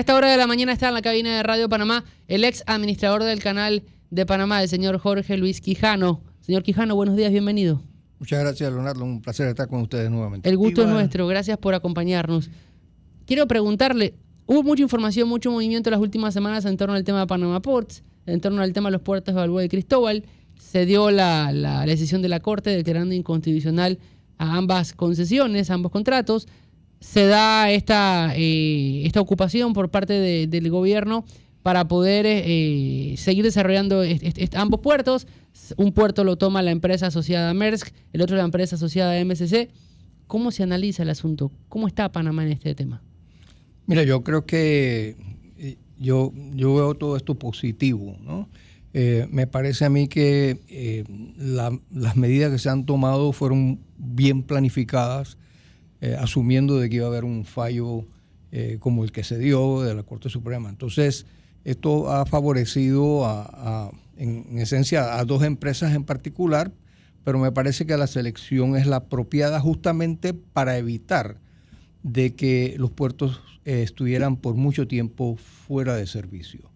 A esta hora de la mañana está en la cabina de Radio Panamá el ex administrador del Canal de Panamá, el señor Jorge Luis Quijano. Señor Quijano, buenos días, bienvenido. Muchas gracias, Leonardo. Un placer estar con ustedes nuevamente. El gusto es nuestro, gracias por acompañarnos. Quiero preguntarle, hubo mucha información, mucho movimiento las últimas semanas en torno al tema de Panama Ports, en torno al tema de los puertos de Balboa y Cristóbal. Se dio la decisión de la Corte declarando inconstitucional a ambas concesiones, a ambos contratos. Se da esta ocupación por parte del gobierno para poder seguir desarrollando ambos puertos. Un puerto lo toma la empresa asociada a Maersk, el otro la empresa asociada a MSC. ¿Cómo se analiza el asunto? ¿Cómo está Panamá en este tema? Mira, yo creo que yo veo todo esto positivo, ¿no? Me parece a mí que las medidas que se han tomado fueron bien planificadas, asumiendo de que iba a haber un fallo como el que se dio de la Corte Suprema. Entonces, esto ha favorecido en esencia a dos empresas en particular, pero me parece que la selección es la apropiada justamente para evitar de que los puertos estuvieran por mucho tiempo fuera de servicio.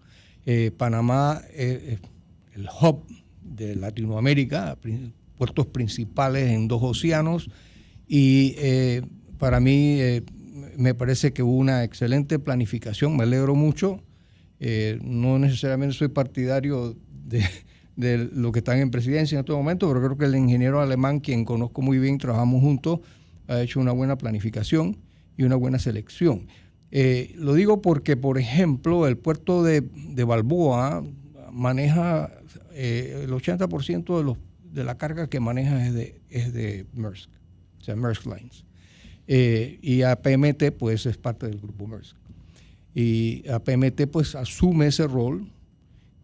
Panamá es el hub de Latinoamérica, puertos principales en dos océanos, y para mí me parece que hubo una excelente planificación, me alegro mucho. No necesariamente soy partidario de lo que están en presidencia en este momento, pero creo que el ingeniero alemán, quien conozco muy bien, trabajamos juntos, ha hecho una buena planificación y una buena selección. Lo digo porque, por ejemplo, el puerto de Balboa maneja el 80% de la carga que maneja es de Maersk, o sea, Maersk Lines. Y APMT pues es parte del grupo Maersk. Y APMT pues asume ese rol,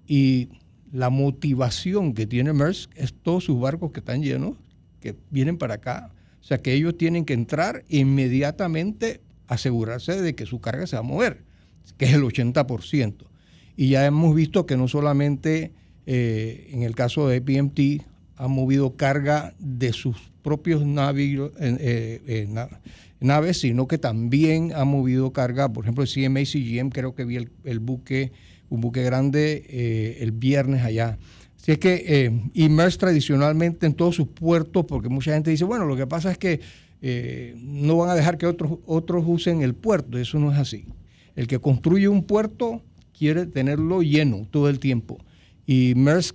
y la motivación que tiene Maersk es todos sus barcos que están llenos, que vienen para acá. O sea que ellos tienen que entrar e inmediatamente asegurarse de que su carga se va a mover, que es el 80%. Y ya hemos visto que no solamente en el caso de APMT han movido carga de sus propios naves, sino que también han movido carga, por ejemplo, el CMA CGM, creo que vi un buque grande el viernes allá. Así es que Maersk tradicionalmente en todos sus puertos, porque mucha gente dice, bueno, lo que pasa es que no van a dejar que otros usen el puerto. Eso no es así. El que construye un puerto quiere tenerlo lleno todo el tiempo. Y Maersk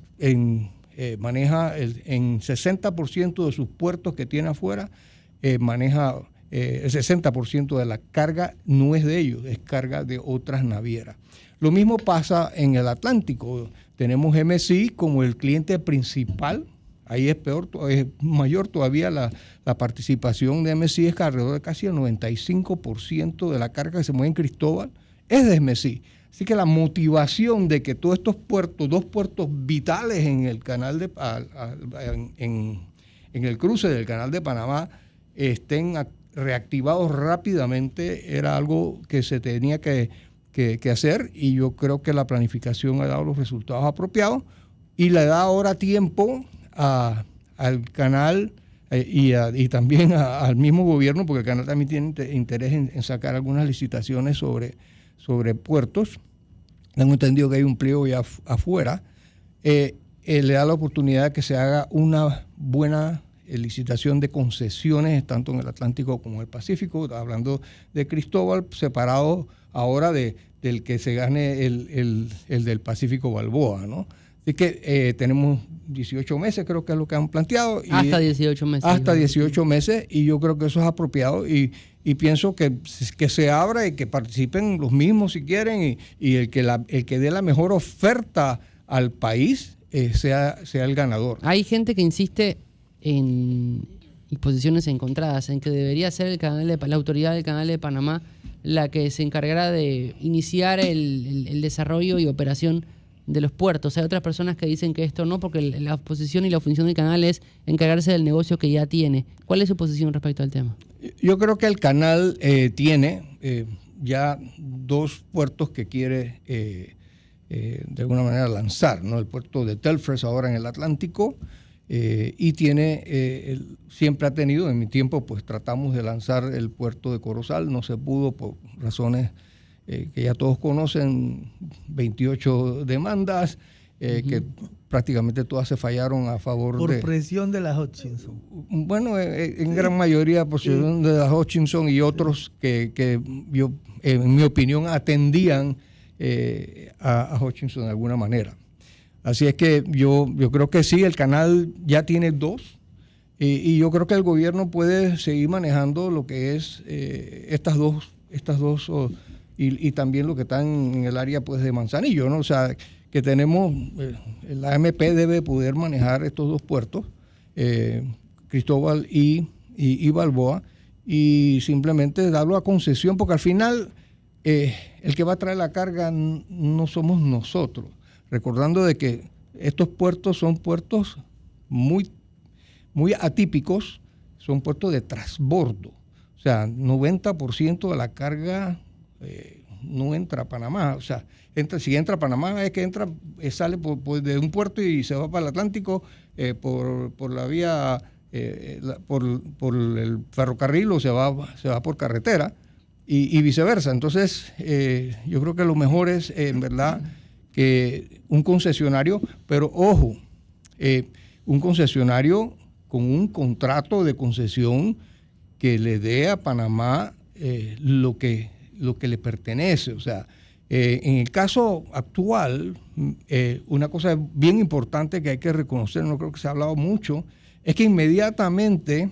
maneja en 60% de sus puertos que tiene afuera, maneja el 60% de la carga no es de ellos, es carga de otras navieras. Lo mismo pasa en el Atlántico. Tenemos MSC como el cliente principal. Ahí es peor, es mayor todavía la participación de MSC, es que alrededor de casi el 95% de la carga que se mueve en Cristóbal es de MSC. Así que la motivación de que todos estos puertos, dos puertos vitales en el canal en el cruce del Canal de Panamá, estén reactivados rápidamente, era algo que se tenía que hacer, y yo creo que la planificación ha dado los resultados apropiados y le da ahora tiempo al canal y también al mismo gobierno, porque el canal también tiene interés en sacar algunas licitaciones sobre puertos. Tengo entendido que hay un pliego ya afuera. Le da la oportunidad de que se haga una buena licitación de concesiones, tanto en el Atlántico como en el Pacífico, hablando de Cristóbal, separado ahora del que se gane el del Pacífico Balboa, ¿no? Así que tenemos 18 meses, creo que es lo que han planteado. Hasta 18 meses. Hasta 18 meses, y yo creo que eso es apropiado, y pienso que se abra y que participen los mismos si quieren, y el que dé la mejor oferta al país sea el ganador. Hay gente que insiste en posiciones encontradas, en que debería ser la autoridad del Canal de Panamá la que se encargara de iniciar el desarrollo y operación de los puertos. Hay otras personas que dicen que esto no, porque la posición y la función del canal es encargarse del negocio que ya tiene. ¿Cuál es su posición respecto al tema? Yo creo que el canal tiene ya dos puertos que quiere de alguna manera lanzar, ¿no? El puerto de Telfres ahora en el Atlántico, y tiene, siempre ha tenido, en mi tiempo pues tratamos de lanzar el puerto de Corozal, no se pudo por razones que ya todos conocen, 28 demandas, que prácticamente todas se fallaron a favor por presión de la Hutchinson. Bueno, en gran mayoría por presión de la Hutchinson y otros que yo, en mi opinión, atendían a Hutchinson de alguna manera. Así es que yo creo que sí, el canal ya tiene 2 y yo creo que el gobierno puede seguir manejando lo que es estas dos y también lo que están en el área pues de Manzanillo, ¿no? O sea, que tenemos, la AMP debe poder manejar estos 2 puertos, Cristóbal y Balboa, y simplemente darlo a concesión, porque al final el que va a traer la carga no somos nosotros. Recordando de que estos puertos son puertos muy, muy atípicos, son puertos de transbordo. O sea, 90% de la carga no entra a Panamá. O sea, si entra a Panamá es que sale de un puerto y se va para el Atlántico por la vía, por el ferrocarril o se va por carretera y viceversa. Entonces, yo creo que lo mejor es, en verdad, que un concesionario, pero ojo, un concesionario con un contrato de concesión que le dé a Panamá lo que le pertenece. O sea, en el caso actual, una cosa bien importante que hay que reconocer, no creo que se ha hablado mucho, es que inmediatamente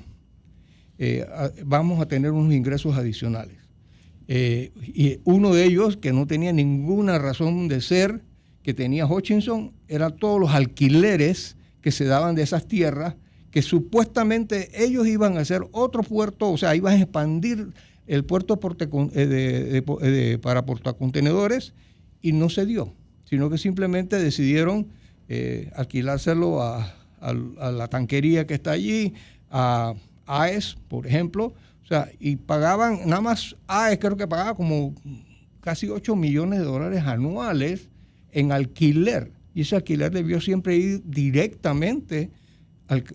vamos a tener unos ingresos adicionales. Y uno de ellos, que no tenía ninguna razón de ser, que tenía Hutchinson, eran todos los alquileres que se daban de esas tierras, que supuestamente ellos iban a hacer otro puerto, o sea, iban a expandir el puerto para portacontenedores, y no se dio, sino que simplemente decidieron alquilárselo a la tanquería que está allí, a AES, por ejemplo, o sea, y pagaban, nada más AES creo que pagaba como casi $8 millones anuales en alquiler, y ese alquiler debió siempre ir directamente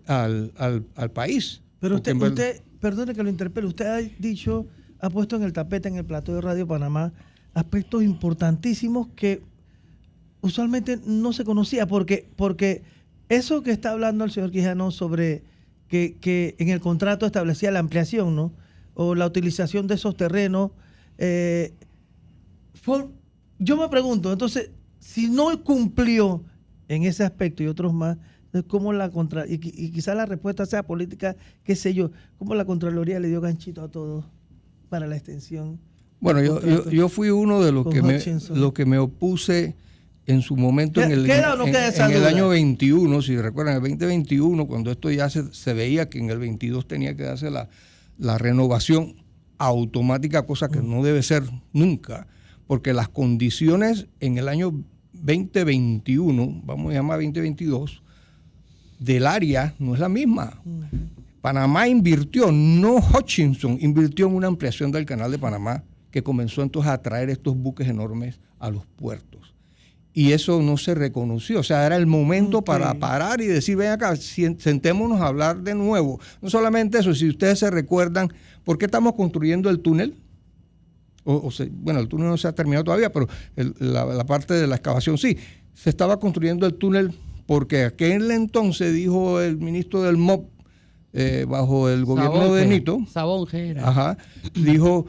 al país. Pero usted, perdone que lo interpele, usted ha puesto en el tapete en el plató de Radio Panamá aspectos importantísimos que usualmente no se conocía, porque eso que está hablando el señor Quijano sobre que en el contrato establecía la ampliación, ¿no? O la utilización de esos terrenos, yo me pregunto, entonces, si no cumplió en ese aspecto y otros más, ¿cómo y quizás la respuesta sea política, qué sé yo, cómo la Contraloría le dio ganchito a todos para la extensión? Bueno, yo fui uno de los que me opuse en su momento en el año 21, si recuerdan, el 2021, cuando esto ya se veía que en el 22 tenía que darse la renovación automática, cosa que no debe ser nunca, porque las condiciones en el año 2021, vamos a llamar 2022, del área no es la misma. Panamá invirtió, no Hutchinson, invirtió en una ampliación del canal de Panamá que comenzó entonces a traer estos buques enormes a los puertos. Y eso no se reconoció. O sea, era el momento para parar y decir, ven acá, sentémonos a hablar de nuevo. No solamente eso, si ustedes se recuerdan, ¿por qué estamos construyendo el túnel? Bueno, el túnel no se ha terminado todavía, pero la parte de la excavación sí. Se estaba construyendo el túnel porque aquel entonces dijo el ministro del MOP, bajo el gobierno de Nito, dijo,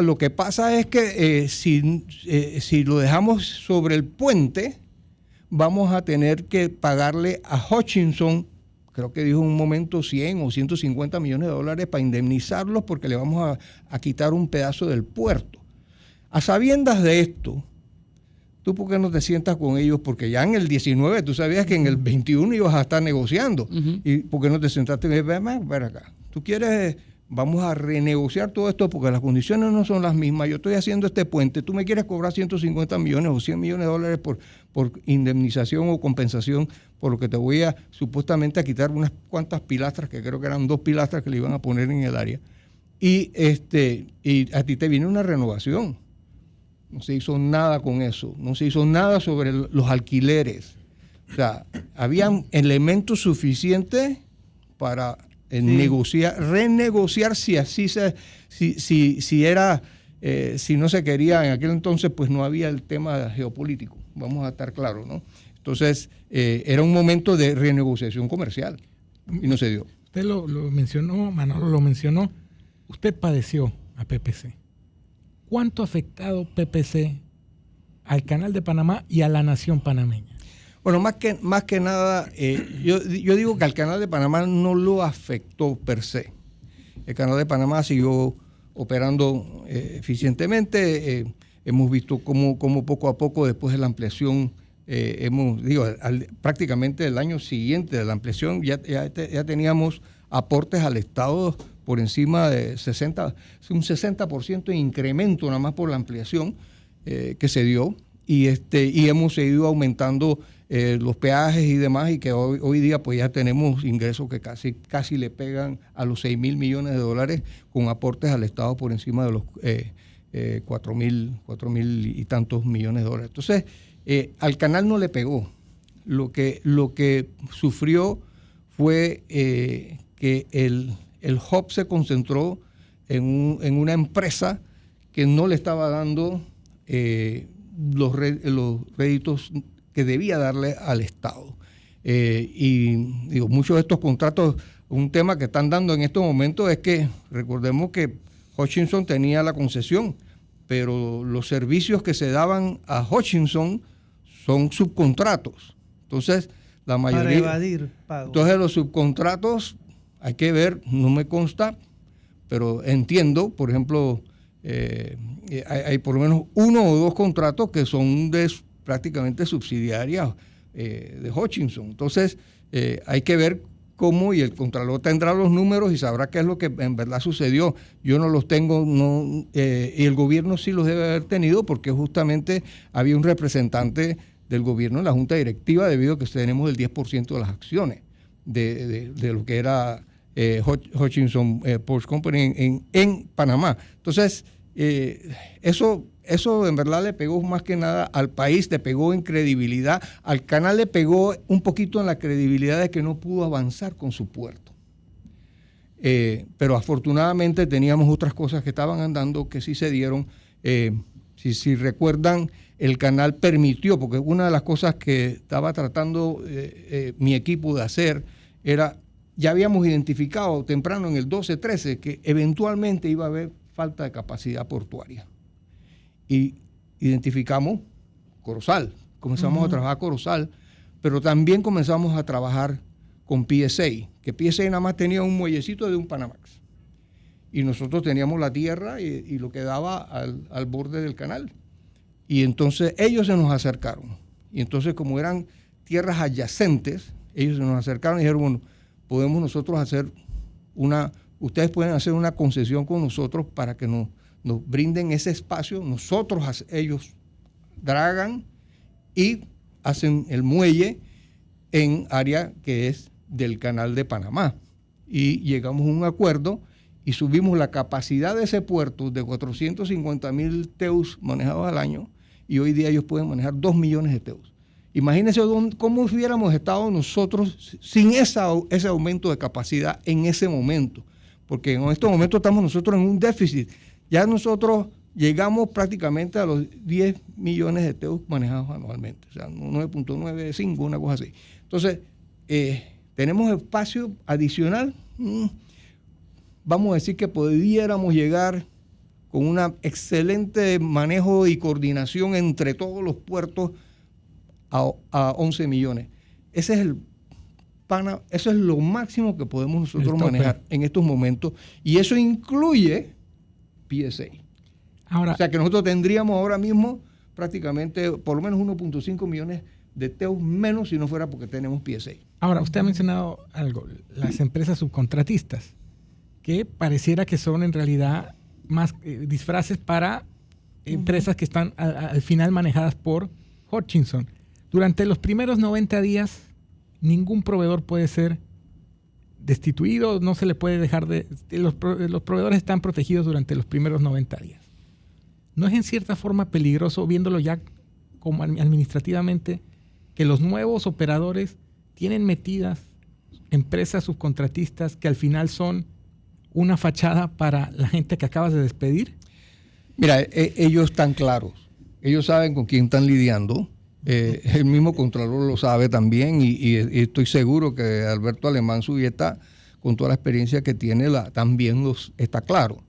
lo que pasa es que si lo dejamos sobre el puente, vamos a tener que pagarle a Hutchinson, creo que dijo en un momento 100 o 150 millones de dólares para indemnizarlos porque le vamos a quitar un pedazo del puerto. A sabiendas de esto, ¿tú por qué no te sientas con ellos? Porque ya en el 19 tú sabías que en el 21 ibas a estar negociando. ¿Y por qué no te sentaste y me dijiste, ven acá, tú quieres, vamos a renegociar todo esto porque las condiciones no son las mismas? Yo estoy haciendo este puente, tú me quieres cobrar 150 millones o 100 millones de dólares por indemnización o compensación por lo que te voy a supuestamente a quitar unas cuantas pilastras, que creo que eran 2 pilastras que le iban a poner en el área. Y a ti te viene una renovación. No se hizo nada con eso, no se hizo nada sobre los alquileres. O sea, habían elementos suficientes para renegociar si era si no se quería en aquel entonces, pues no había el tema geopolítico, vamos a estar claros, ¿no? Entonces, era un momento de renegociación comercial y no se dio. Usted lo mencionó, Manolo lo mencionó, usted padeció a PPC. ¿Cuánto ha afectado PPC al Canal de Panamá y a la nación panameña? Bueno, más que nada, yo digo que al Canal de Panamá no lo afectó per se. El Canal de Panamá siguió operando eficientemente. Hemos visto cómo poco a poco, después de la ampliación, prácticamente el año siguiente de la ampliación, ya teníamos aportes al Estado por encima de un 60% de incremento nada más por la ampliación que se dio, y hemos seguido aumentando los peajes y demás, y que hoy día pues ya tenemos ingresos que casi le pegan a los 6.000 millones de dólares con aportes al Estado por encima de los 4.000 y tantos millones de dólares. Entonces, al canal no le pegó. Lo que sufrió fue que el hub se concentró en una empresa que no le estaba dando los réditos que debía darle al Estado. Y digo, muchos de estos contratos, un tema que están dando en estos momentos es que, recordemos que Hutchison tenía la concesión, pero los servicios que se daban a Hutchison son subcontratos. Entonces, la mayoría... Para evadir pago. Entonces, los subcontratos, hay que ver, no me consta, pero entiendo, por ejemplo, hay por lo menos 1 o 2 contratos que son prácticamente subsidiarias de Hutchison. Entonces, hay que ver cómo, y el Contralor tendrá los números y sabrá qué es lo que en verdad sucedió. Yo no los tengo, y el gobierno sí los debe haber tenido, porque justamente había un representante del gobierno en la junta directiva, debido a que tenemos el 10% de las acciones de lo que era Hutchison Ports Company en Panamá. Entonces, eso en verdad le pegó más que nada al país, le pegó en credibilidad, al canal le pegó un poquito en la credibilidad de que no pudo avanzar con su puerto. Pero afortunadamente teníamos otras cosas que estaban andando que sí se dieron. Si recuerdan, el canal permitió, porque una de las cosas que estaba tratando mi equipo de hacer era, ya habíamos identificado temprano en el 12-13 que eventualmente iba a haber falta de capacidad portuaria. Y identificamos Corozal, comenzamos a trabajar Corozal, pero también comenzamos a trabajar con PSA, que PSA nada más tenía un muellecito de un Panamax. Y nosotros teníamos la tierra y lo que daba al borde del canal. Y entonces ellos se nos acercaron. Y entonces, como eran tierras adyacentes, ellos se nos acercaron y dijeron, bueno, podemos nosotros hacer ustedes pueden hacer una concesión con nosotros para que nos brinden ese espacio. Ellos dragan y hacen el muelle en área que es del Canal de Panamá. Y llegamos a un acuerdo y subimos la capacidad de ese puerto de 450,000 TEUs manejados al año, y hoy día ellos pueden manejar 2 millones de TEUs. Imagínense cómo hubiéramos estado nosotros sin ese aumento de capacidad en ese momento, porque en estos momentos estamos nosotros en un déficit. Ya nosotros llegamos prácticamente a los 10 millones de TEUs manejados anualmente, o sea, 9.95, una cosa así. Entonces, tenemos espacio adicional. Vamos a decir que pudiéramos llegar con un excelente manejo y coordinación entre todos los puertos a 11 millones. Eso es lo máximo que podemos nosotros manejar en estos momentos, y eso incluye PSA. Ahora, o sea que nosotros tendríamos ahora mismo prácticamente por lo menos 1.5 millones de TEUs menos si no fuera porque tenemos PSA. Ahora, usted ha mencionado algo, las empresas subcontratistas, que pareciera que son en realidad más disfraces para empresas que están al final manejadas por Hutchison. Durante los primeros 90 días, ningún proveedor puede ser destituido, no se le puede dejar los proveedores están protegidos durante los primeros 90 días. ¿No es en cierta forma peligroso, viéndolo ya como administrativamente, que los nuevos operadores tienen metidas empresas subcontratistas que al final son una fachada para la gente que acabas de despedir? Mira, ellos están claros. Ellos saben con quién están lidiando. El mismo Contralor lo sabe también y estoy seguro que Alberto Alemán Subieta, con toda la experiencia que tiene, también está claro.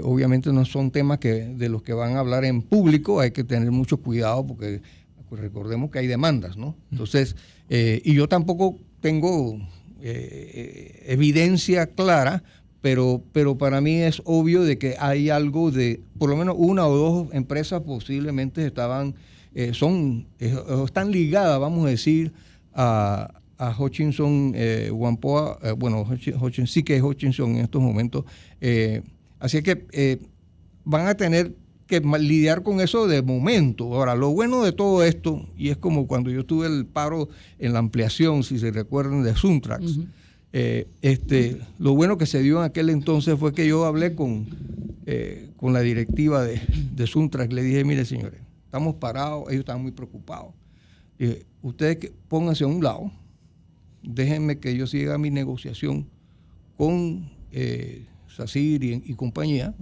Obviamente no son temas de los que van a hablar en público, hay que tener mucho cuidado porque pues, recordemos que hay demandas, ¿no? Entonces, y yo tampoco tengo evidencia clara, pero para mí es obvio de que hay algo de, por lo menos una o dos empresas posiblemente están ligadas, vamos a decir, a Hutchinson, Whampoa, Hutchinson, sí que es Hutchinson en estos momentos. Así que van a tener que lidiar con eso de momento. Ahora, lo bueno de todo esto, y es como cuando yo tuve el paro en la ampliación, si se recuerdan, de Suntrax, lo bueno que se dio en aquel entonces fue que yo hablé con la directiva de Suntrax. Le dije, mire señores, estamos parados, ellos estaban muy preocupados. Dije, ustedes pónganse a un lado, déjenme que yo siga mi negociación con SACIR y compañía,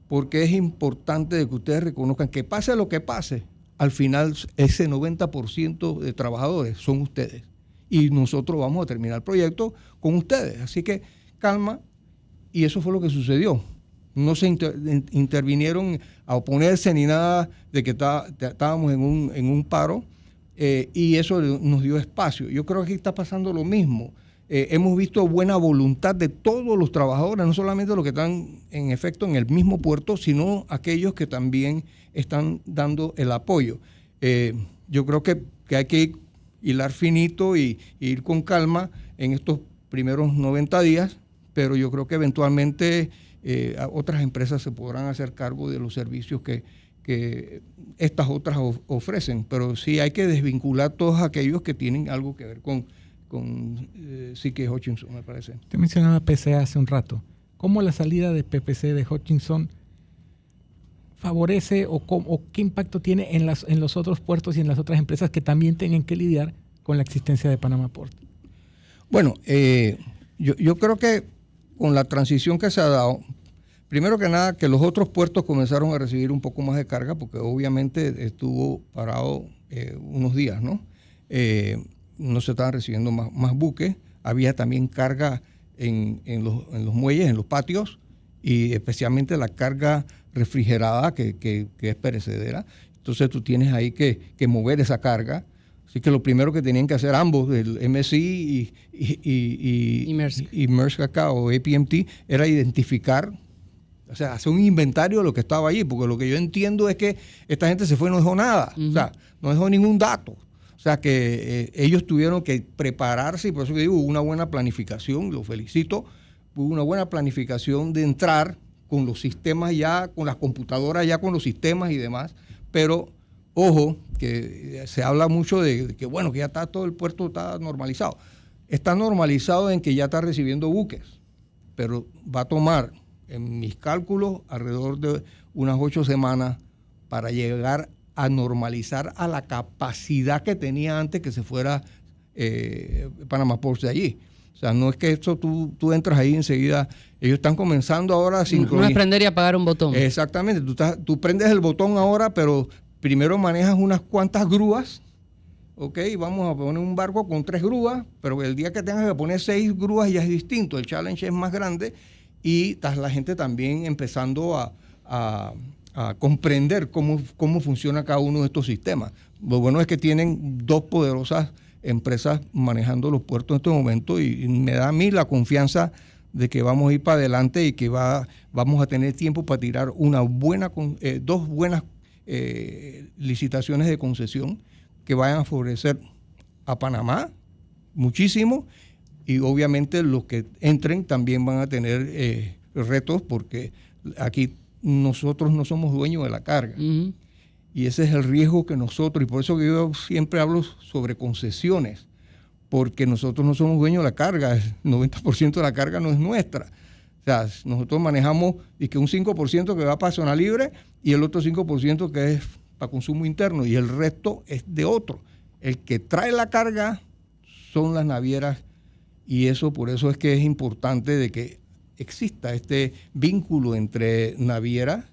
porque es importante de que ustedes reconozcan que pase lo que pase, al final ese 90% de trabajadores son ustedes y nosotros vamos a terminar el proyecto con ustedes. Así que calma, y eso fue lo que sucedió. No se intervinieron a oponerse ni nada de que estábamos en un paro, y eso nos dio espacio. Yo creo que aquí está pasando lo mismo. Hemos visto buena voluntad de todos los trabajadores, no solamente los que están en efecto en el mismo puerto, sino aquellos que también están dando el apoyo. Yo creo que hay que hilar finito y ir con calma en estos primeros 90 días, pero yo creo que eventualmente otras empresas se podrán hacer cargo de los servicios que estas otras ofrecen, pero sí hay que desvincular todos aquellos que tienen algo que ver con CK Hutchinson, me parece. Usted mencionaba PCA hace un rato. ¿Cómo la salida de PPC de Hutchinson favorece o qué impacto tiene en los otros puertos y en las otras empresas que también tienen que lidiar con la existencia de Panama Port? Bueno, yo creo que con la transición que se ha dado, primero que nada, que los otros puertos comenzaron a recibir un poco más de carga, porque obviamente estuvo parado unos días, ¿no? No se estaban recibiendo más buques, había también carga en los muelles, en los patios, y especialmente la carga refrigerada que es perecedera. Entonces tú tienes ahí que mover esa carga. Así que lo primero que tenían que hacer ambos, el MSC y Maersk acá, o APMT, era identificar, o sea, hacer un inventario de lo que estaba allí, porque lo que yo entiendo es que esta gente se fue y no dejó nada, o sea, no dejó ningún dato. O sea, que ellos tuvieron que prepararse, y por eso que digo, hubo una buena planificación, lo felicito, hubo una buena planificación de entrar con los sistemas ya, con las computadoras ya, con los sistemas y demás, pero ojo, que se habla mucho de que bueno, que ya está todo el puerto está normalizado. Está normalizado en que ya está recibiendo buques, pero va a tomar, en mis cálculos, alrededor de unas 8 semanas para llegar a normalizar a la capacidad que tenía antes que se fuera Panama Ports de allí. O sea, no es que esto tú entras ahí enseguida. Ellos están comenzando ahora a sincronizar. No es prender y apagar un botón. Exactamente. Tú prendes el botón ahora, pero primero manejas unas cuantas grúas. Ok, vamos a poner un barco con 3 grúas, pero el día que tengas que poner 6 grúas ya es distinto. El challenge es más grande y está la gente también empezando a comprender cómo funciona cada uno de estos sistemas. Lo bueno es que tienen 2 poderosas empresas manejando los puertos en este momento y me da a mí la confianza de que vamos a ir para adelante y que vamos a tener tiempo para tirar 2 buenas licitaciones de concesión que vayan a favorecer a Panamá muchísimo, y obviamente los que entren también van a tener retos, porque aquí nosotros no somos dueños de la carga. Y ese es el riesgo que nosotros, y por eso que yo siempre hablo sobre concesiones, porque nosotros no somos dueños de la carga, el 90% de la carga no es nuestra. O sea, nosotros manejamos y que un 5% que va para zona libre y el otro 5% que es para consumo interno, y el resto es de otro. El que trae la carga son las navieras, y eso por eso es que es importante de que exista este vínculo entre navieras,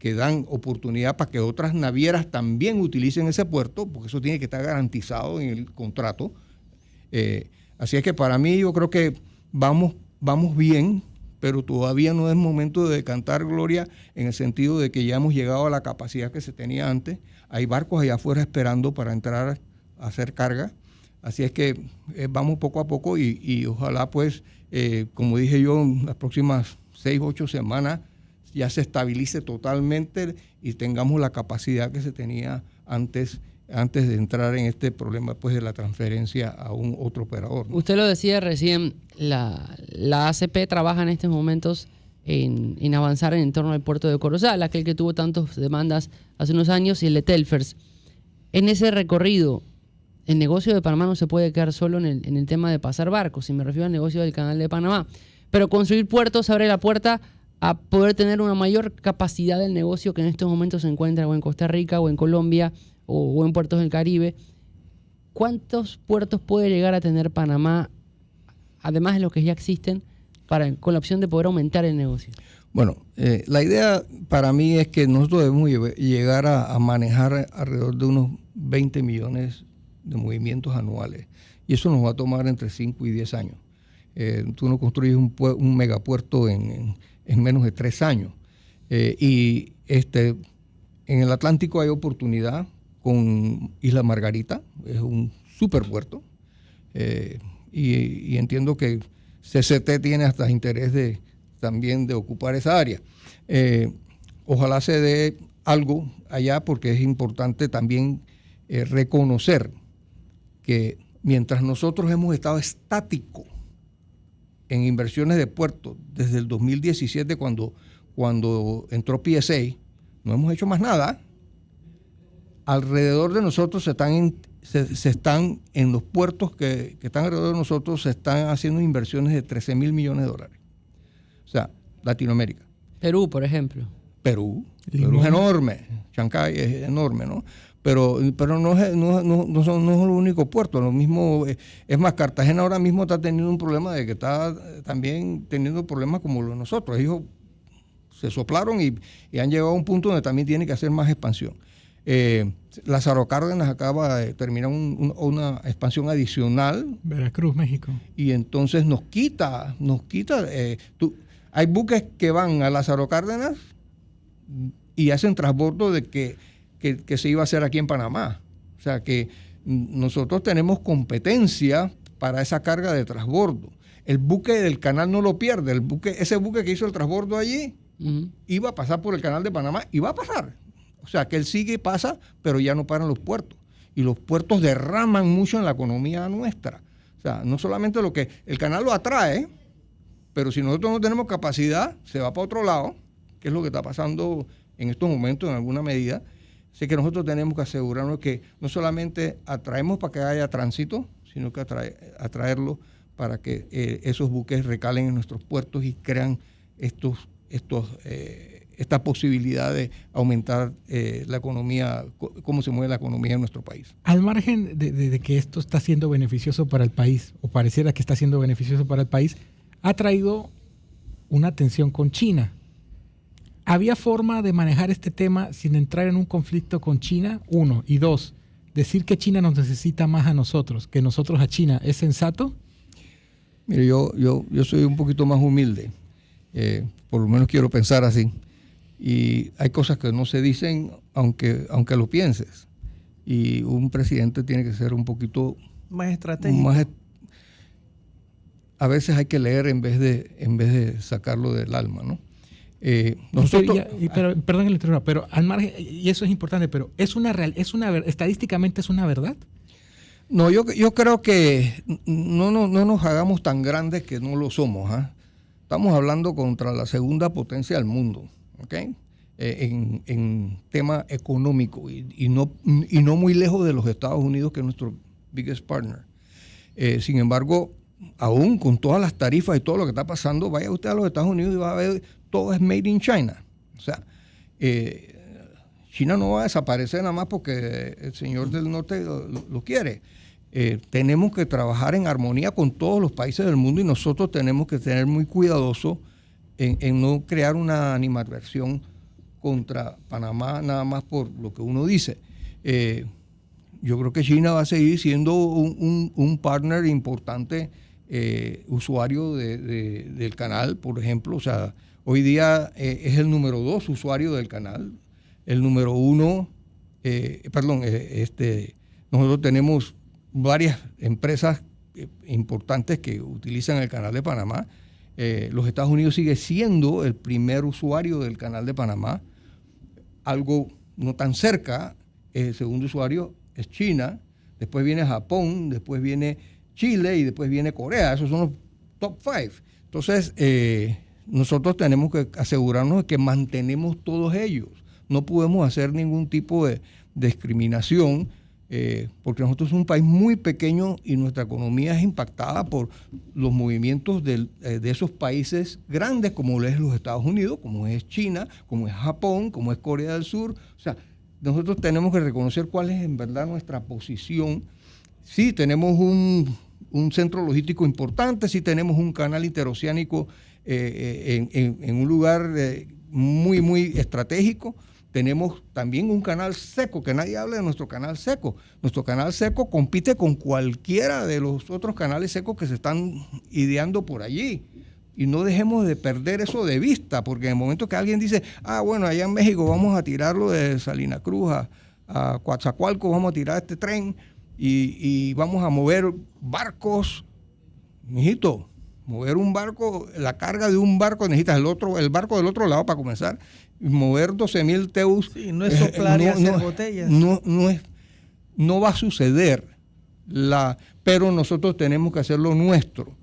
que dan oportunidad para que otras navieras también utilicen ese puerto, porque eso tiene que estar garantizado en el contrato. Así es que para mí yo creo que vamos bien, pero todavía no es momento de cantar gloria en el sentido de que ya hemos llegado a la capacidad que se tenía antes. Hay barcos allá afuera esperando para entrar a hacer carga. Así es que vamos poco a poco y ojalá pues, como dije yo, en las próximas 6 u 8 semanas ya se estabilice totalmente y tengamos la capacidad que se tenía antes de entrar en este problema pues, de la transferencia a un otro operador, ¿no? Usted lo decía recién, la ACP trabaja en estos momentos en avanzar en torno al puerto de Corozal, aquel que tuvo tantas demandas hace unos años, y el de Telfers. En ese recorrido, el negocio de Panamá no se puede quedar solo en el tema de pasar barcos, si me refiero al negocio del Canal de Panamá. Pero construir puertos abre la puerta a poder tener una mayor capacidad del negocio que en estos momentos se encuentra o en Costa Rica o en Colombia o en puertos del Caribe. ¿Cuántos puertos puede llegar a tener Panamá, además de los que ya existen, con la opción de poder aumentar el negocio? Bueno, la idea para mí es que nosotros debemos llegar a manejar alrededor de unos 20 millones de movimientos anuales. Y eso nos va a tomar entre 5 y 10 años. Tú no construyes un megapuerto en menos de 3 años. En el Atlántico hay oportunidad con Isla Margarita, es un superpuerto. Y entiendo que CCT tiene hasta interés también de ocupar esa área. Ojalá se dé algo allá porque es importante también reconocer que mientras nosotros hemos estado estáticos en inversiones de puertos desde el 2017 cuando entró PSA, no hemos hecho más nada. Alrededor de nosotros se están en los puertos que están alrededor de nosotros, se están haciendo inversiones de $13,000 millones. O sea, Latinoamérica. Perú, por ejemplo. Perú es enorme, Chancay es enorme, ¿no? Pero no es el único puerto. Lo mismo, es más, Cartagena ahora mismo está teniendo un problema de que está también teniendo problemas como los de nosotros. Ellos se soplaron y han llegado a un punto donde también tiene que hacer más expansión. Lázaro Cárdenas acaba de terminar una expansión adicional. Veracruz, México. Y entonces nos quita. Hay buques que van a Lázaro Cárdenas y hacen transbordo de que se iba a hacer aquí en Panamá. O sea que nosotros tenemos competencia para esa carga de transbordo. El buque del canal no lo pierde. Ese buque que hizo el transbordo allí iba a pasar por el canal de Panamá y va a pasar. O sea que él sigue y pasa, pero ya no paran los puertos. Y los puertos derraman mucho en la economía nuestra. O sea, no solamente lo que el canal lo atrae, pero si nosotros no tenemos capacidad, se va para otro lado, que es lo que está pasando en estos momentos en alguna medida. Así que nosotros tenemos que asegurarnos que no solamente atraemos para que haya tránsito, sino que atraerlo para que esos buques recalen en nuestros puertos y crean esta posibilidad de aumentar la economía, cómo se mueve la economía en nuestro país. Al margen de que esto está siendo beneficioso para el país, o pareciera que está siendo beneficioso para el país, ha traído una tensión con China. ¿Había forma de manejar este tema sin entrar en un conflicto con China? 1. Y 2, decir que China nos necesita más a nosotros que nosotros a China, ¿es sensato? Mire, yo soy un poquito más humilde. Por lo menos quiero pensar así. Y hay cosas que no se dicen aunque lo pienses. Y un presidente tiene que ser un poquito más estratégico. A veces hay que leer en vez de sacarlo del alma, ¿no? Pero perdón que le interrumpa, pero al margen, y eso es importante, pero estadísticamente es una verdad. No, yo creo que no nos hagamos tan grandes que no lo somos. Estamos hablando contra la segunda potencia del mundo, ¿ok? En tema económico y no muy lejos de los Estados Unidos, que es nuestro biggest partner. Sin embargo, aún con todas las tarifas y todo lo que está pasando, vaya usted a los Estados Unidos y va a ver todo es made in China. O sea, China no va a desaparecer nada más porque el señor del norte lo quiere. Tenemos que trabajar en armonía con todos los países del mundo y nosotros tenemos que tener muy cuidadoso en no crear una animadversión contra Panamá nada más por lo que uno dice. Yo creo que China va a seguir siendo un partner importante, usuario del canal, por ejemplo. O sea, hoy día es el número 2 usuario del canal. El número 1, nosotros tenemos varias empresas importantes que utilizan el canal de Panamá. Los Estados Unidos sigue siendo el primer usuario del canal de Panamá. Algo no tan cerca, el segundo usuario es China, después viene Japón, después viene Chile y después viene Corea. Esos son los top 5. Entonces, nosotros tenemos que asegurarnos de que mantenemos todos ellos. No podemos hacer ningún tipo de discriminación, porque nosotros somos un país muy pequeño y nuestra economía es impactada por los movimientos de esos países grandes, como es los Estados Unidos, como es China, como es Japón, como es Corea del Sur. O sea, nosotros tenemos que reconocer cuál es en verdad nuestra posición. Sí, tenemos un centro logístico importante, sí tenemos un canal interoceánico en un lugar muy, muy estratégico. Tenemos también un canal seco, que nadie habla de nuestro canal seco. Nuestro canal seco compite con cualquiera de los otros canales secos que se están ideando por allí. Y no dejemos de perder eso de vista, porque en el momento que alguien dice, bueno, allá en México vamos a tirarlo de Salina Cruz a Coatzacoalcos, vamos a tirar este tren y vamos a mover barcos. Mijito, mover un barco, la carga de un barco, necesitas el barco del otro lado para comenzar. Mover 12,000 TEUs. Sí, no es soplar y hacer botellas. No va a suceder. Pero nosotros tenemos que hacer lo nuestro.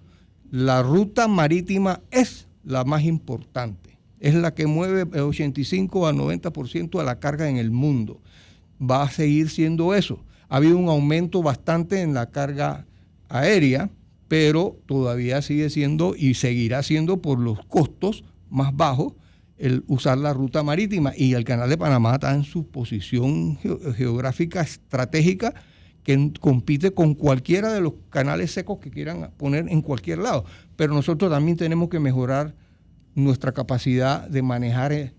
La ruta marítima es la más importante. Es la que mueve el 85 al 90% de la carga en el mundo. Va a seguir siendo eso. Ha habido un aumento bastante en la carga aérea, pero todavía sigue siendo y seguirá siendo por los costos más bajos el usar la ruta marítima, y el canal de Panamá está en su posición geográfica estratégica que compite con cualquiera de los canales secos que quieran poner en cualquier lado. Pero nosotros también tenemos que mejorar nuestra capacidad de manejar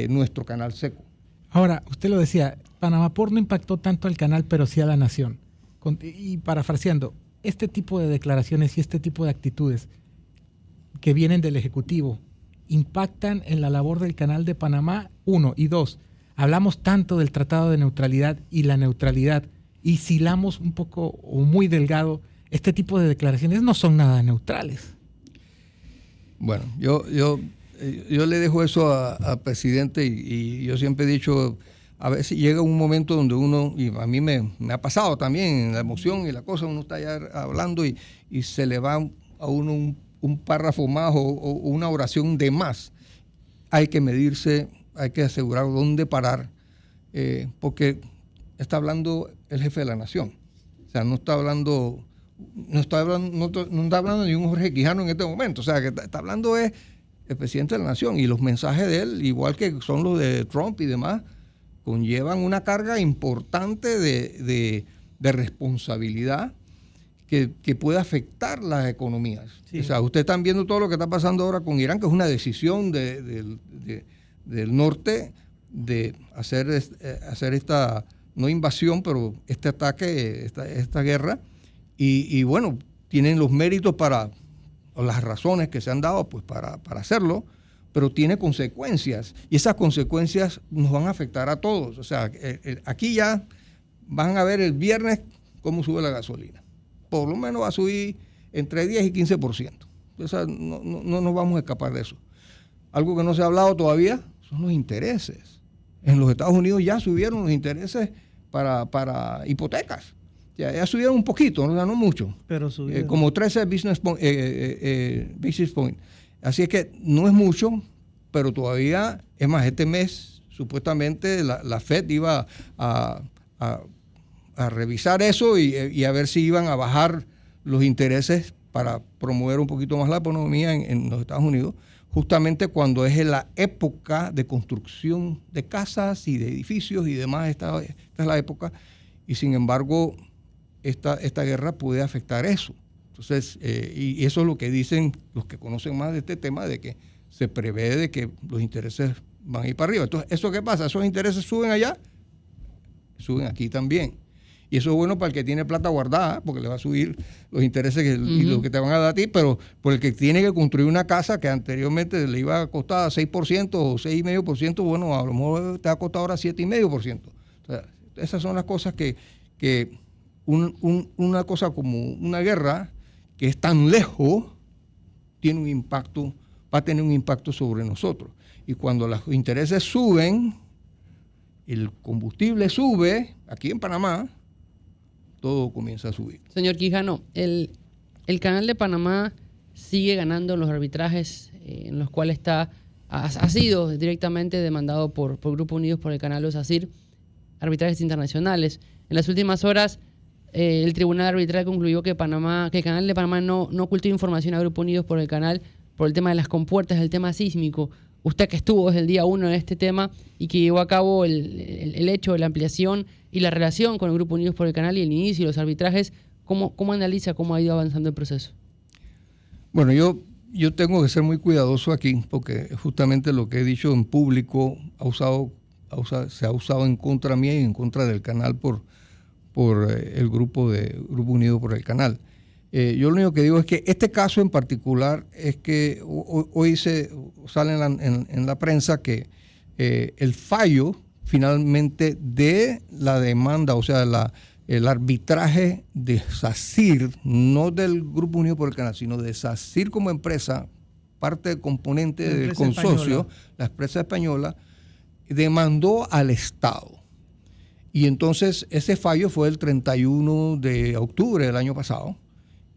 nuestro canal seco. Ahora, usted lo decía, Panamá Port no impactó tanto al canal, pero sí a la nación. Y parafraseando, este tipo de declaraciones y este tipo de actitudes que vienen del Ejecutivo impactan en la labor del canal de Panamá, 1, y 2, hablamos tanto del Tratado de Neutralidad y la neutralidad, y silamos un poco o muy delgado, este tipo de declaraciones no son nada neutrales. Bueno, yo le dejo eso al presidente, y yo siempre he dicho, a veces llega un momento donde uno, y a mí me ha pasado también, en la emoción y la cosa, uno está ya hablando y se le va a uno un párrafo más o una oración de más. Hay que medirse, hay que asegurar dónde parar, porque está hablando el jefe de la nación. O sea, no está hablando ni un Jorge Quijano en este momento. O sea, que está hablando es el presidente de la nación, y los mensajes de él, igual que son los de Trump y demás, conllevan una carga importante de responsabilidad que puede afectar las economías. Sí. O sea, ustedes están viendo todo lo que está pasando ahora con Irán, que es una decisión del norte de hacer esta, no invasión, pero este ataque, esta guerra, y bueno, tienen los méritos o las razones que se han dado pues para hacerlo, pero tiene consecuencias, y esas consecuencias nos van a afectar a todos. O sea, aquí ya van a ver el viernes cómo sube la gasolina. Por lo menos va a subir entre 10 y 15%. O sea, no nos vamos a escapar de eso. Algo que no se ha hablado todavía son los intereses. En los Estados Unidos ya subieron los intereses para hipotecas. Ya subieron un poquito, no mucho. Pero subieron. Como 13 basis point. Así es que no es mucho, pero todavía, es más, este mes supuestamente la Fed iba a revisar eso y a ver si iban a bajar los intereses para promover un poquito más la economía en los Estados Unidos, justamente cuando es la época de construcción de casas y de edificios y demás. Esta es la época, y sin embargo esta guerra puede afectar eso. Entonces, y eso es lo que dicen los que conocen más de este tema, de que se prevé de que los intereses van a ir para arriba. Entonces, ¿eso qué pasa? Esos intereses suben allá, suben aquí también. Y eso es bueno para el que tiene plata guardada, porque le va a subir los intereses y lo que te van a dar a ti, pero por el que tiene que construir una casa que anteriormente le iba a costar 6% o 6,5%, bueno, a lo mejor te va a costar ahora 7,5%. O sea, esas son las cosas que una cosa como una guerra que es tan lejos tiene un impacto, va a tener un impacto sobre nosotros. Y cuando los intereses suben, el combustible sube, aquí en Panamá, todo comienza a subir. Señor Quijano, el Canal de Panamá sigue ganando los arbitrajes en los cuales ha sido directamente demandado por Grupo Unidos por el Canal Los ASIR, arbitrajes internacionales. En las últimas horas, el Tribunal Arbitral concluyó que el Canal de Panamá no ocultó información a Grupo Unidos por el Canal por el tema de las compuertas, el tema sísmico. Usted que estuvo desde el día 1 en este tema y que llevó a cabo el hecho de la ampliación y la relación con el Grupo Unidos por el Canal y el inicio y los arbitrajes, ¿cómo analiza cómo ha ido avanzando el proceso? Bueno, yo tengo que ser muy cuidadoso aquí porque justamente lo que he dicho en público se ha usado en contra mía y en contra del canal por el Grupo Unido por el Canal. Yo lo único que digo es que este caso en particular es que hoy sale en la prensa que el fallo finalmente de la demanda, o sea, el arbitraje de SACIR, no del Grupo Unido por el Canal, sino de SACIR como empresa, parte componente del consorcio, la empresa española, demandó al Estado. Y entonces ese fallo fue el 31 de octubre del año pasado.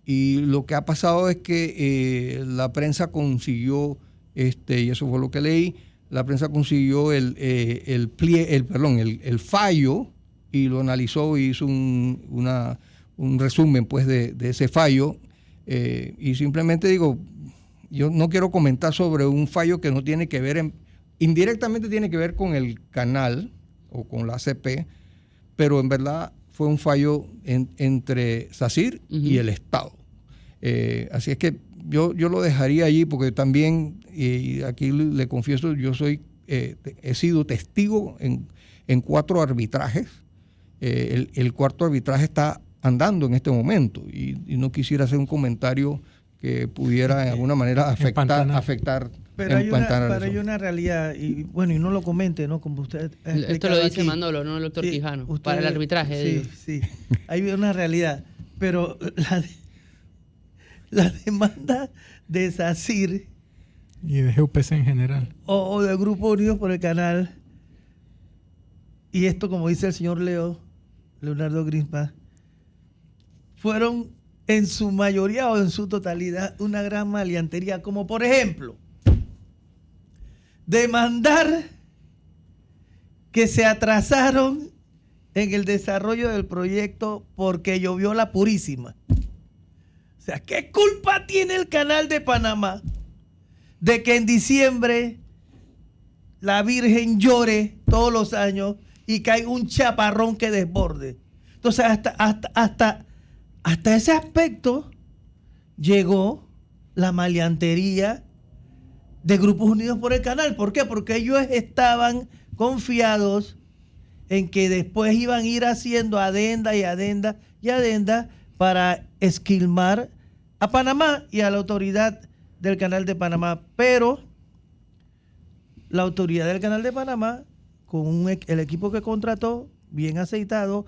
Y lo que ha pasado es que la prensa consiguió, y eso fue lo que leí, la prensa consiguió el fallo y lo analizó y hizo un resumen pues de ese fallo. Y simplemente digo, yo no quiero comentar sobre un fallo que no tiene que ver, indirectamente tiene que ver con el canal o con la ACP, pero en verdad fue un fallo entre SACIR y el Estado. Así es que yo lo dejaría allí porque también, y aquí le confieso, yo he sido testigo en 4 arbitrajes. El cuarto arbitraje está andando en este momento y no quisiera hacer un comentario que pudiera de alguna manera afectar. Pero hay una realidad, y bueno, y no lo comente, ¿no? Como usted esto lo dice aquí Manolo, no el doctor Quijano, para el arbitraje. Sí, hay una realidad, pero la demanda de SACIR y de GUPC en general o del Grupo Unidos por el Canal, y esto como dice el señor Leonardo Grispa, fueron en su mayoría o en su totalidad una gran maleantería, como por ejemplo demandar que se atrasaron en el desarrollo del proyecto porque llovió la Purísima. O sea, ¿qué culpa tiene el Canal de Panamá de que en diciembre la Virgen llore todos los años y caiga un chaparrón que desborde? Entonces, hasta ese aspecto llegó la maleantería de Grupos Unidos por el Canal. ¿Por qué? Porque ellos estaban confiados en que después iban a ir haciendo adenda y adenda y adenda para esquilmar a Panamá y a la autoridad del Canal de Panamá. Pero la autoridad del Canal de Panamá, con el equipo que contrató, bien aceitado,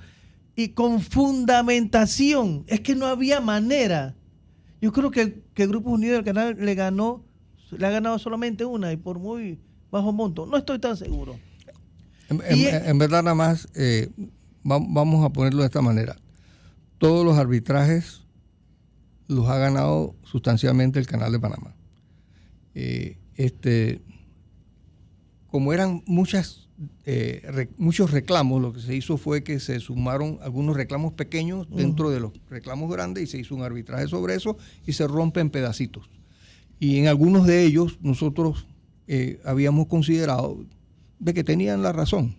y con fundamentación, es que no había manera. Yo creo que Grupos Unidos del Canal le ha ganado solamente una y por muy bajo monto. No estoy tan seguro. En verdad, nada más, vamos a ponerlo de esta manera. Todos los arbitrajes los ha ganado sustancialmente el Canal de Panamá. Como eran muchos reclamos, lo que se hizo fue que se sumaron algunos reclamos pequeños dentro de los reclamos grandes y se hizo un arbitraje sobre eso y se rompe en pedacitos. Y en algunos de ellos nosotros habíamos considerado de que tenían la razón,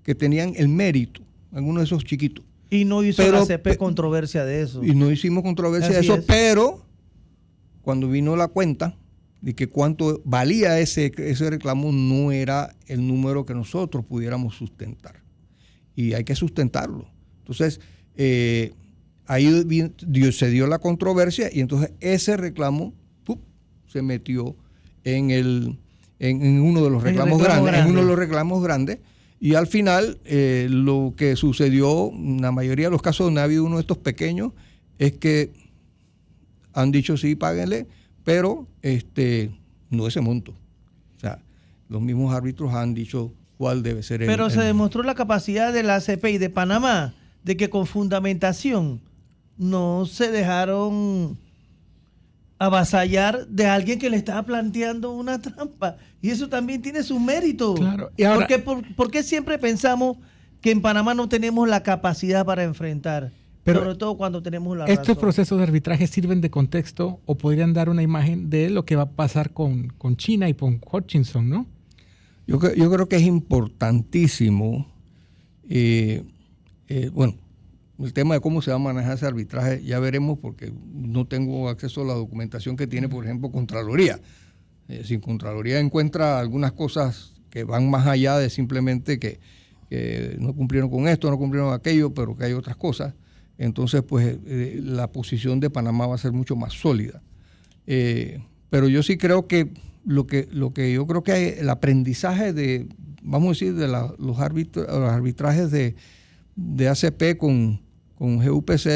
que tenían el mérito, algunos de esos chiquitos. Y no hizo la ACP controversia de eso. Y no hicimos controversia de eso, pero cuando vino la cuenta, de que cuánto valía ese reclamo no era el número que nosotros pudiéramos sustentar. Y hay que sustentarlo. Entonces, ahí se dio la controversia y entonces ese reclamo se metió en uno de los reclamos grandes, en uno de los reclamos grandes. Y al final, lo que sucedió, en la mayoría de los casos donde ha habido uno de estos pequeños, es que han dicho sí, páguenle, pero no ese monto. O sea, los mismos árbitros han dicho cuál debe ser Pero se demostró la capacidad de la ACP y de Panamá de que con fundamentación no se dejaron avasallar de alguien que le estaba planteando una trampa. Y eso también tiene su mérito. Claro. Y ahora, ¿Por qué siempre pensamos que en Panamá no tenemos la capacidad para enfrentar? Pero sobre todo cuando tenemos la ¿estos razón. procesos de arbitraje sirven de contexto o podrían dar una imagen de lo que va a pasar con China y con Hutchinson, no? Yo creo que es importantísimo, bueno, el tema de cómo se va a manejar ese arbitraje, ya veremos porque no tengo acceso a la documentación que tiene, por ejemplo, Contraloría. Si Contraloría encuentra algunas cosas que van más allá de simplemente que no cumplieron con esto, no cumplieron con aquello, pero que hay otras cosas, entonces pues la posición de Panamá va a ser mucho más sólida. Pero yo sí creo que lo que yo creo que hay, el aprendizaje de, vamos a decir, de los arbitrajes de ACP con GUPC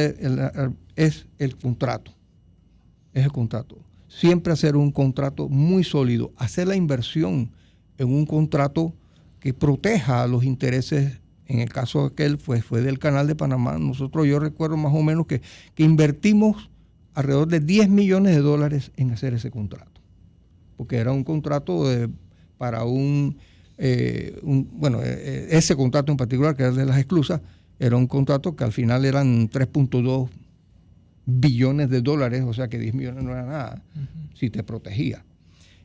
es el contrato. Es el contrato. Siempre hacer un contrato muy sólido, hacer la inversión en un contrato que proteja los intereses. En el caso aquel fue del Canal de Panamá. Yo recuerdo más o menos que invertimos alrededor de $10 millones en hacer ese contrato. Porque era un contrato para ese contrato en particular, que era de las esclusas, era un contrato que al final eran $3.2 billones, o sea que 10 millones no era nada, si te protegía.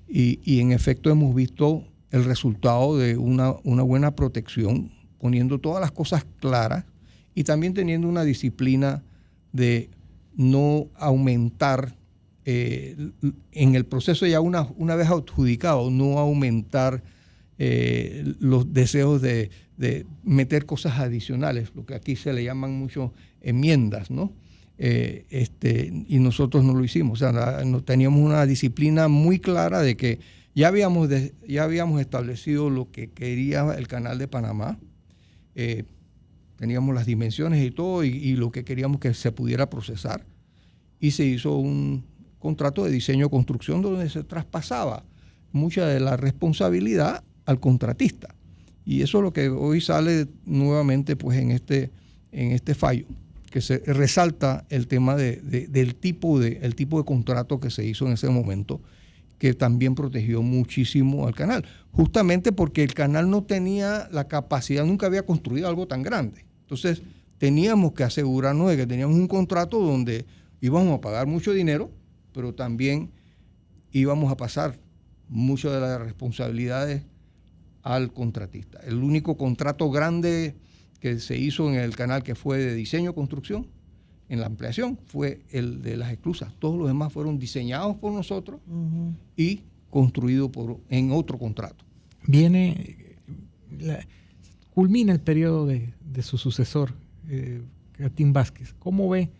Y en efecto hemos visto el resultado de una buena protección, poniendo todas las cosas claras y también teniendo una disciplina de no aumentar en el proceso ya una vez adjudicado, no aumentar los deseos de meter cosas adicionales, lo que aquí se le llaman mucho enmiendas, ¿no? Y nosotros no lo hicimos. O sea, teníamos una disciplina muy clara de que ya habíamos establecido lo que quería el Canal de Panamá. Teníamos las dimensiones y todo, y lo que queríamos que se pudiera procesar. Y se hizo un contrato de diseño-construcción donde se traspasaba mucha de la responsabilidad al contratista. Y eso es lo que hoy sale nuevamente pues en este fallo, que se resalta el tema del tipo de contrato que se hizo en ese momento, que también protegió muchísimo al canal, justamente porque el canal no tenía la capacidad, nunca había construido algo tan grande. Entonces teníamos que asegurarnos de que teníamos un contrato donde íbamos a pagar mucho dinero, pero también íbamos a pasar muchas de las responsabilidades al contratista. El único contrato grande que se hizo en el canal que fue de diseño-construcción, en la ampliación, fue el de las esclusas. Todos los demás fueron diseñados por nosotros y construidos en otro contrato. Culmina el periodo de su sucesor, Tim Vázquez. ¿Cómo ve?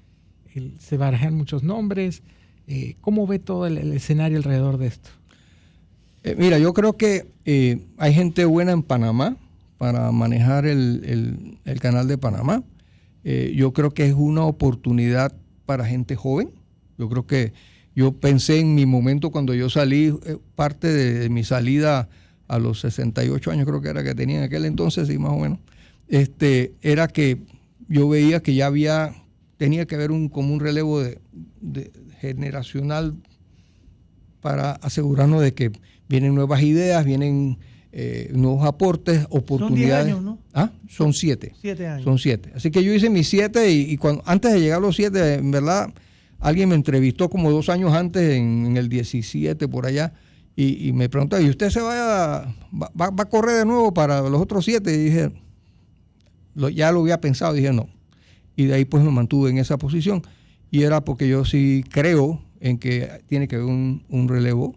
Se barajan muchos nombres. ¿Cómo ve todo el escenario alrededor de esto? Mira, yo creo que hay gente buena en Panamá para manejar el Canal de Panamá. Yo creo que es una oportunidad para gente joven. Yo creo que yo pensé en mi momento cuando yo salí, parte de mi salida a los 68 años creo que era que tenía en aquel entonces, sí, más o menos, era que yo veía que ya tenía que haber como un relevo de generacional para asegurarnos de que vienen nuevas ideas, vienen nuevos aportes, oportunidades. Son 10 años, ¿no? ¿Ah? Son 7. 7 años. Son 7. Así que yo hice mis 7 y antes de llegar a los 7, en verdad, alguien me entrevistó como 2 años antes, en el 17, por allá, y me preguntó, ¿y usted va a correr de nuevo para los otros 7? Y dije, ya lo había pensado, dije no. Y de ahí pues me mantuve en esa posición. Y era porque yo sí creo en que tiene que haber un relevo.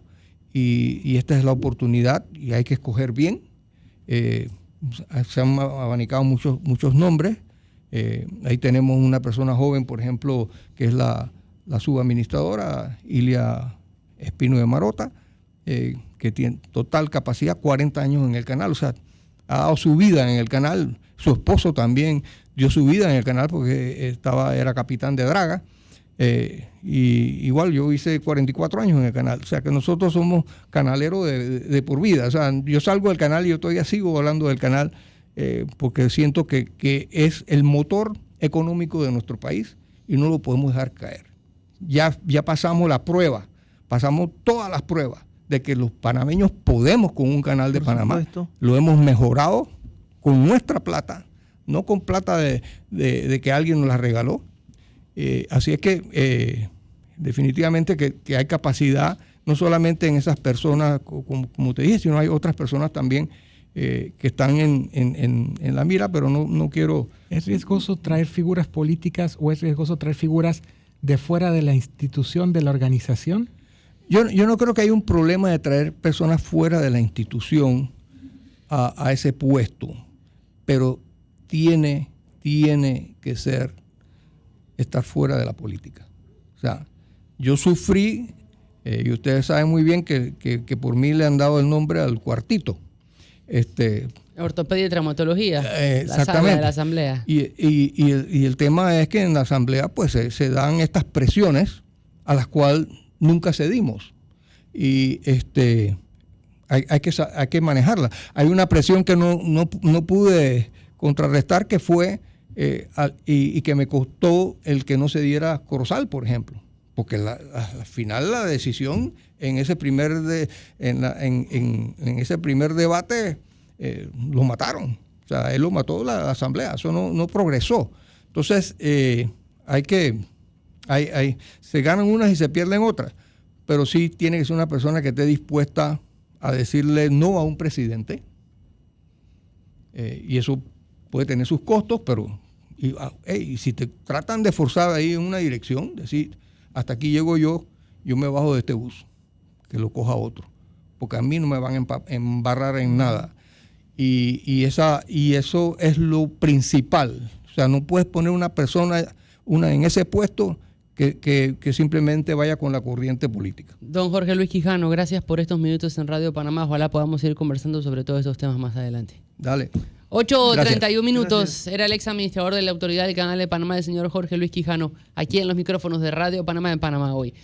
y esta es la oportunidad y hay que escoger bien. Se han abanicado muchos nombres. Ahí tenemos una persona joven, por ejemplo, que es la subadministradora, Ilia Espino de Marota, que tiene total capacidad, 40 años en el canal, o sea, ha dado su vida en el canal. Su esposo también dio su vida en el canal porque era capitán de draga. Y igual yo hice 44 años en el canal, o sea que nosotros somos canaleros de por vida. O sea, yo salgo del canal y yo todavía sigo hablando del canal porque siento que es el motor económico de nuestro país y no lo podemos dejar caer. Ya pasamos la prueba, pasamos todas las pruebas de que los panameños podemos con un canal de Panamá. Supuesto. Lo hemos mejorado con nuestra plata, no con plata de que alguien nos la regaló. Así es que definitivamente que hay capacidad, no solamente en esas personas, como te dije, sino hay otras personas también que están en la mira, pero no quiero... ¿Es riesgoso traer figuras políticas o es riesgoso traer figuras de fuera de la institución, de la organización? Yo no creo que haya un problema de traer personas fuera de la institución a ese puesto, pero tiene que estar fuera de la política. O sea, yo sufrí, y ustedes saben muy bien que por mí le han dado el nombre al cuartito. Ortopedia y traumatología, exactamente. la sala de la asamblea. Y el tema es que en la asamblea pues se dan estas presiones a las cuales nunca cedimos. Y hay que manejarla. Hay una presión que no pude contrarrestar, que fue y que me costó el que no se diera Corozal, por ejemplo, porque al final la decisión en ese primer en ese primer debate lo mataron. O sea, él lo mató la asamblea, eso no progresó. Entonces se ganan unas y se pierden otras, pero sí tiene que ser una persona que esté dispuesta a decirle no a un presidente, y eso puede tener sus costos, pero y si te tratan de forzar ahí en una dirección, decir, hasta aquí llego yo me bajo de este bus, que lo coja otro, porque a mí no me van a embarrar en nada. Y eso es lo principal. O sea, no puedes poner una persona en ese puesto que simplemente vaya con la corriente política. Don Jorge Luis Quijano, gracias por estos minutos en Radio Panamá. Ojalá podamos seguir conversando sobre todos estos temas más adelante. Dale. 8:31 minutos. Gracias. Era el ex administrador de la Autoridad del Canal de Panamá, el señor Jorge Luis Quijano, aquí en los micrófonos de Radio Panamá en Panamá Hoy.